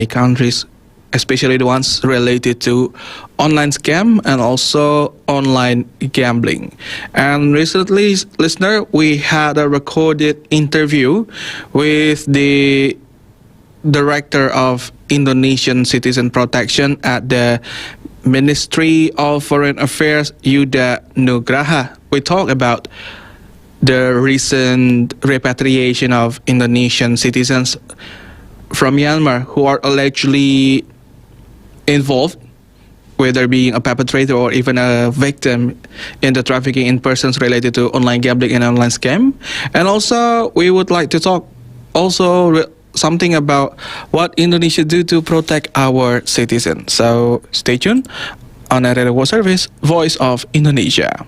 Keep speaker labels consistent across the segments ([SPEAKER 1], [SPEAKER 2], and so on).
[SPEAKER 1] countries, especially the ones related to online scam and also online gambling. And recently, listener, we had a recorded interview with the director of Indonesian Citizen Protection at the Ministry of Foreign Affairs, Judha Nugraha. We talk about the recent repatriation of Indonesian citizens from Myanmar who are allegedly involved, whether being a perpetrator or even a victim in the trafficking in persons related to online gambling and online scam. And also, we would like to talk also something about what Indonesia do to protect our citizens. So stay tuned on a radio service, Voice of Indonesia.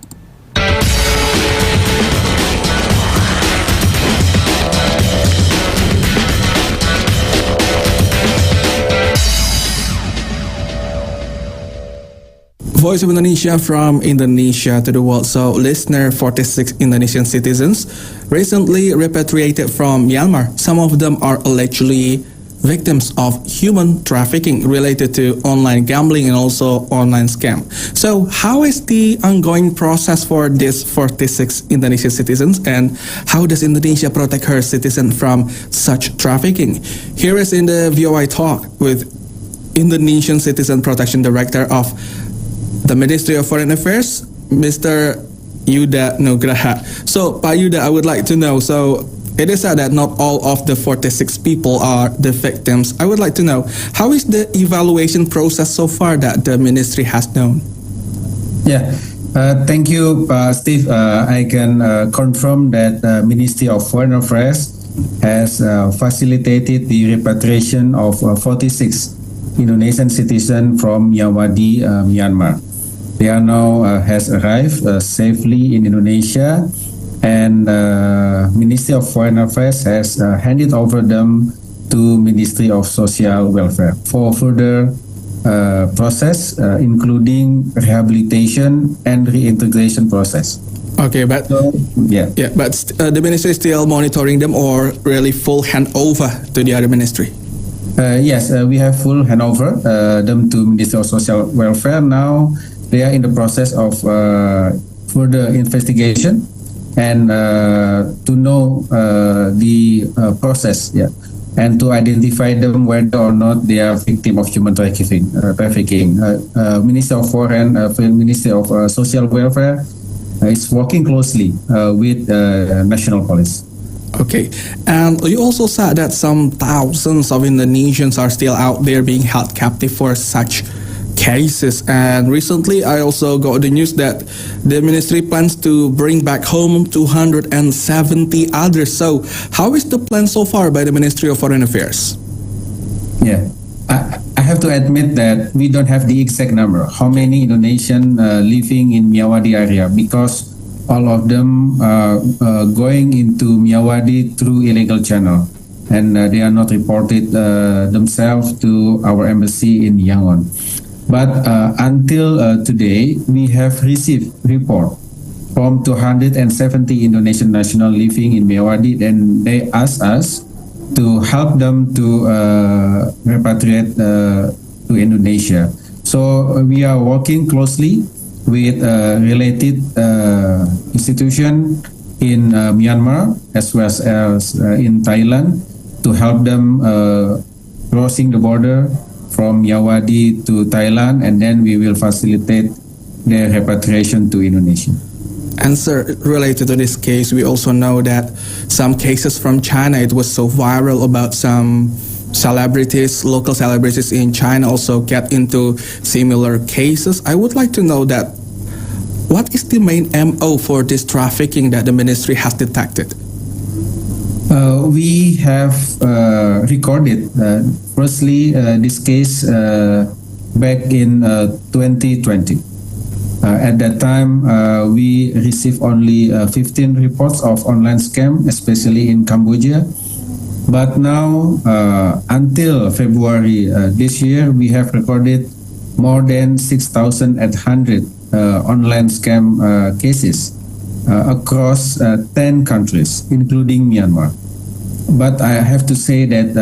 [SPEAKER 1] Voice of Indonesia from Indonesia to the world. So, listener, 46 Indonesian citizens recently repatriated from Myanmar. Some of them are allegedly victims of human trafficking related to online gambling and also online scam. So, how is the ongoing process for these 46 Indonesian citizens, and how does Indonesia protect her citizens from such trafficking? Here is in the VOI talk with Indonesian Citizen Protection Director of the Ministry of Foreign Affairs, Mr. Judha Nugraha. So, Pak Judha, I would like to know, so it is said that not all of the 46 people are the victims. I would like to know, how is the evaluation process so far that the ministry has known?
[SPEAKER 2] Yeah, thank you, Steve. I can confirm that the Ministry of Foreign Affairs has facilitated the repatriation of 46 Indonesian citizens from Myanmar, Myanmar. They are now has arrived safely in Indonesia, and Ministry of Foreign Affairs has handed over them to Ministry of Social Welfare for further process, including rehabilitation and reintegration process.
[SPEAKER 1] Okay, but but the ministry is still monitoring them, or really full handover to the other ministry?
[SPEAKER 2] Yes, we have full handover them to Ministry of Social Welfare. Now they are in the process of further investigation and to know the process, and to identify them whether or not they are victim of human trafficking. Ministry of Foreign, Ministry of Social Welfare is working closely with National Police.
[SPEAKER 1] Okay, and you also said that some thousands of Indonesians are still out there being held captive for such cases. And recently, I also got the news that the ministry plans to bring back home 270 others. So, how is the plan so far by the Ministry of Foreign Affairs?
[SPEAKER 2] Yeah, I have to admit that we don't have the exact number, how many Indonesian living in Myanmar area, because all of them are going into Myanmar through illegal channel, and they are not reported themselves to our embassy in Yangon. But until today, we have received report from 270 Indonesian nationals living in Myanmar, and they asked us to help them to repatriate to Indonesia. So we are working closely with related institution in Myanmar as well as in Thailand to help them crossing the border from Myanmar to Thailand, and then we will facilitate their repatriation to Indonesia.
[SPEAKER 1] And sir, related to this case, we also know that some cases from China, it was so viral about some celebrities, local celebrities in China also get into similar cases. I would like to know that what is the main MO for this trafficking that the ministry has detected?
[SPEAKER 2] We have recorded, firstly, this case back in 2020. At that time, we received only 15 reports of online scam, especially in Cambodia. But now, until February this year, we have recorded more than 6,800 online scam cases across 10 countries, including Myanmar. But I have to say that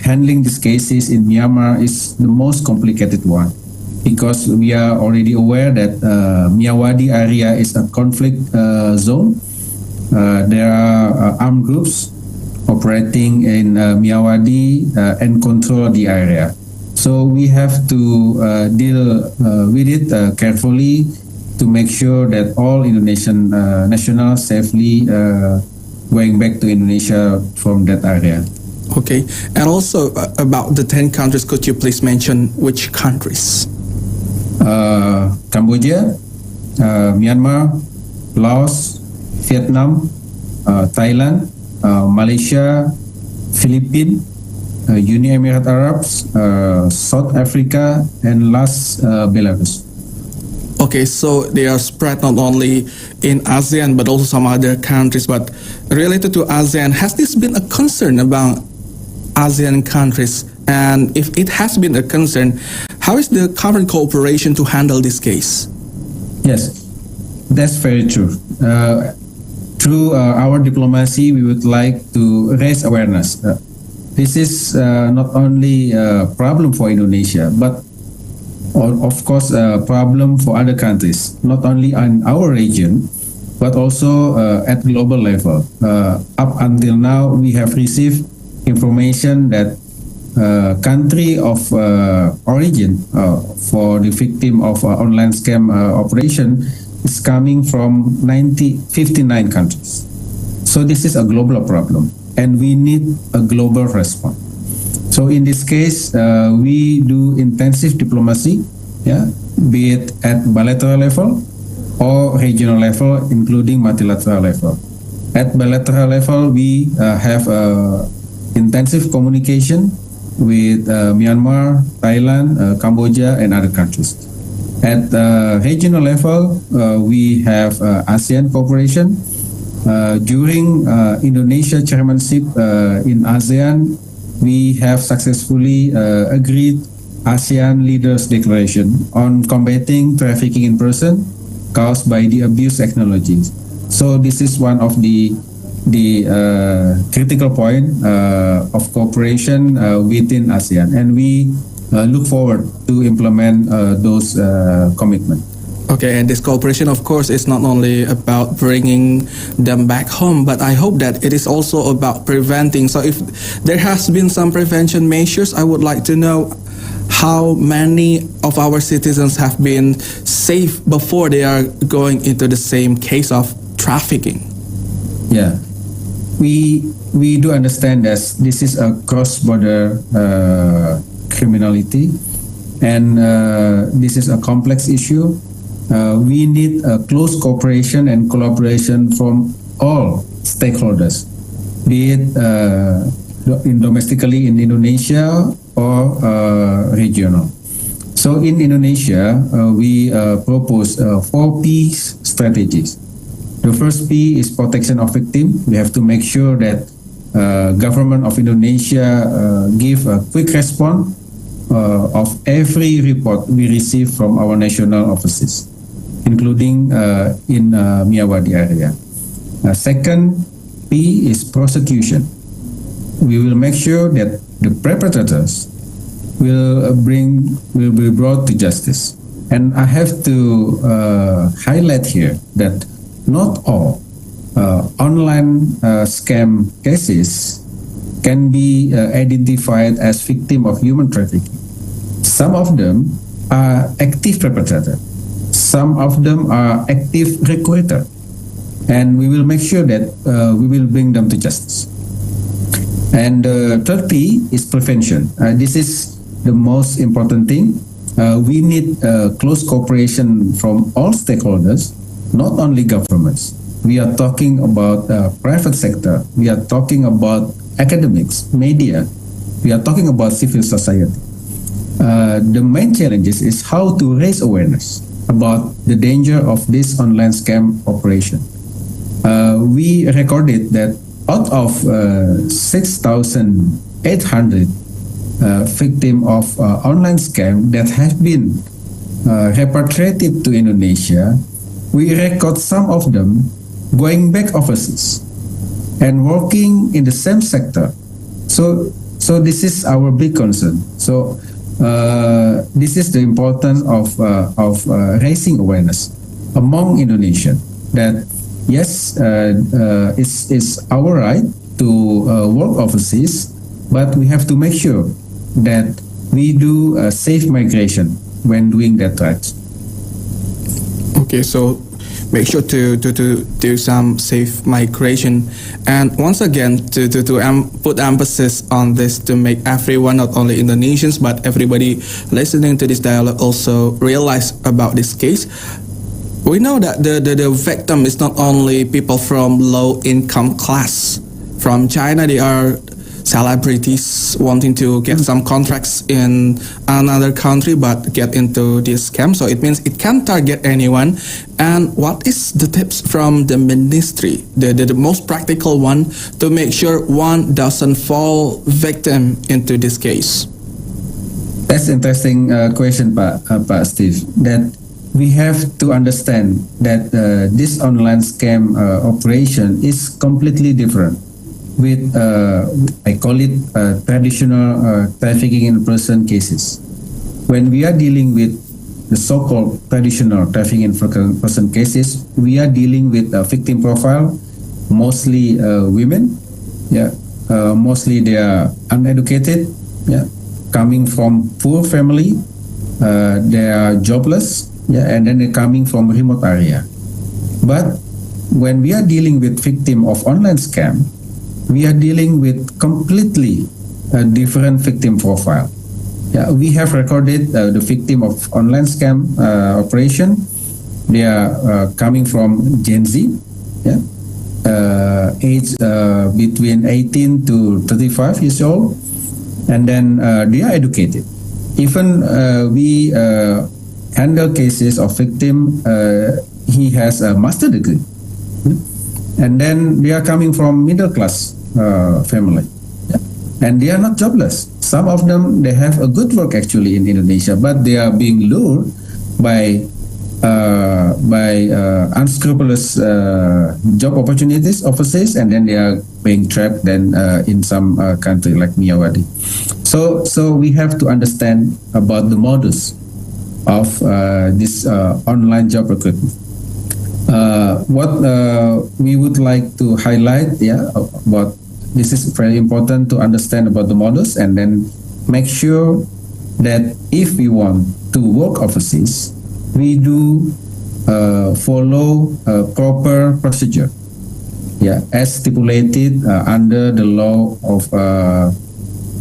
[SPEAKER 2] handling these cases in Myanmar is the most complicated one, because we are already aware that Myawaddy area is a conflict zone. There are armed groups operating in Myawaddy and control the area. So we have to deal with it carefully to make sure that all Indonesian nationals safely going back to Indonesia from that area.
[SPEAKER 1] Okay, and also about the 10 countries, could you please mention which countries?
[SPEAKER 2] Cambodia, Myanmar, Laos, Vietnam, Thailand, Malaysia, Philippines, United Emirates Arabs, South Africa, and last Belarus.
[SPEAKER 1] Okay, so they are spread not only in ASEAN but also some other countries. But related to ASEAN, has this been a concern about ASEAN countries? And if it has been a concern, how is the current cooperation to handle this case?
[SPEAKER 2] Yes, that's very true. Through our diplomacy, we would like to raise awareness. This is not only a problem for Indonesia, but of course a problem for other countries, not only in our region, but also at global level. Up until now, we have received information that country of origin for the victim of online scam operation is coming from 59 countries. So this is a global problem, and we need a global response. So in this case, we do intensive diplomacy, be it at bilateral level or regional level, including multilateral level. At bilateral level, we have intensive communication with Myanmar, Thailand, Cambodia, and other countries. At regional level, we have ASEAN cooperation. During Indonesia chairmanship in ASEAN, we have successfully agreed ASEAN Leaders Declaration on combating trafficking in person caused by the abuse technologies. So this is one of the critical point of cooperation within ASEAN, and we look forward to implement those commitments.
[SPEAKER 1] Okay, and this cooperation, of course, is not only about bringing them back home, but I hope that it is also about preventing. So if there has been some prevention measures, I would like to know how many of our citizens have been safe before they are going into the same case of trafficking.
[SPEAKER 2] Yeah, we do understand that this is a cross-border criminality, and this is a complex issue. We need a close cooperation and collaboration from all stakeholders, be it domestically in Indonesia or regional. So in Indonesia, we propose 4 P strategies. The first P is protection of victim. We have to make sure that government of Indonesia give a quick response of every report we receive from our national offices, including in Myawaddy area. Second P is prosecution. We will make sure that the perpetrators will be brought to justice. And I have to highlight here that not all online scam cases can be identified as victim of human trafficking. Some of them are active perpetrators. Some of them are active recruiter, and we will make sure that we will bring them to justice. And third P is prevention. This is the most important thing. We need close cooperation from all stakeholders, not only governments. We are talking about private sector. We are talking about academics, media. We are talking about civil society. The main challenges is how to raise awareness about the danger of this online scam operation. We recorded that out of 6,800 victims of online scam that have been repatriated to Indonesia, we record some of them going back overseas. and working in the same sector. So this is our big concern. So this is the importance of raising awareness among Indonesians that yes, it's our right to work overseas, but we have to make sure that we do safe migration when doing that right.
[SPEAKER 1] Okay, so make sure to do some safe migration, and once again to put emphasis on this to make everyone, not only Indonesians but everybody listening to this dialogue, also realize about this case. We know that the victim is not only people from low income class. From China, they are celebrities wanting to get some contracts in another country but get into this scam. So it means it can target anyone. And what is the tips from the ministry, the most practical one, to make sure one doesn't fall victim into this case?
[SPEAKER 2] That's interesting question, Pak Steve. That we have to understand that this online scam operation is completely different with, I call it traditional trafficking in person cases. When we are dealing with the so-called traditional trafficking in person cases, we are dealing with a victim profile, mostly women. Yeah, mostly they are uneducated. Yeah, coming from poor family. They are jobless. Yeah, and then they're coming from remote area. But when we are dealing with victim of online scam, we are dealing with completely different victim profile. Yeah, we have recorded the victim of online scam operation. They are coming from Gen Z, yeah, age between 18 to 35 years old, and then they are educated. Even we handle cases of victim, he has a master degree, and then they are coming from middle class family, yeah. And they are not jobless. Some of them, they have a good work actually in Indonesia, but they are being lured by unscrupulous job opportunities overseas, and then they are being trapped then in some country like Myanmar. So we have to understand about the modus of this online job recruitment. What we would like to highlight, about this is very important to understand about the modus, and then make sure that if we want to work overseas, we do follow a proper procedure, as stipulated under the law of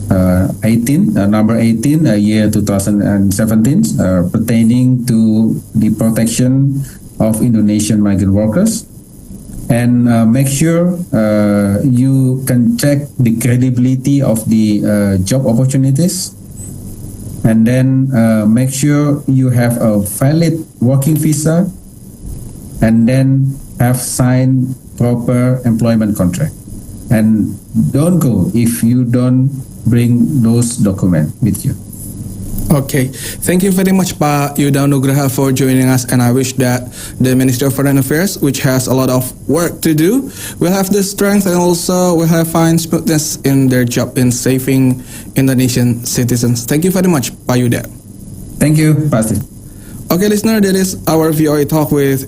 [SPEAKER 2] number 18, year 2017, pertaining to the protection of Indonesian migrant workers, and make sure you can check the credibility of the job opportunities, and then make sure you have a valid working visa, and then have signed proper employment contract. And don't go if you don't bring those documents with you.
[SPEAKER 1] Okay, thank you very much, Pak Judha Nugraha, for joining us, and I wish that the Ministry of Foreign Affairs, which has a lot of work to do, will have the strength and also will have fine smoothness in their job in saving Indonesian citizens. Thank you very much, Pak Judha.
[SPEAKER 2] Thank you, Pastor.
[SPEAKER 1] Okay, listener, that is our VOI talk with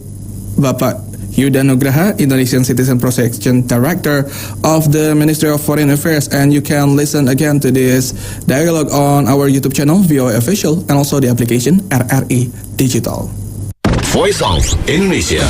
[SPEAKER 1] Bapak Judha Nugraha, Indonesian Citizen Protection Director of the Ministry of Foreign Affairs, and you can listen again to this dialogue on our YouTube channel, VOI Official, and also the application RRI Digital.
[SPEAKER 3] Voice of Indonesia.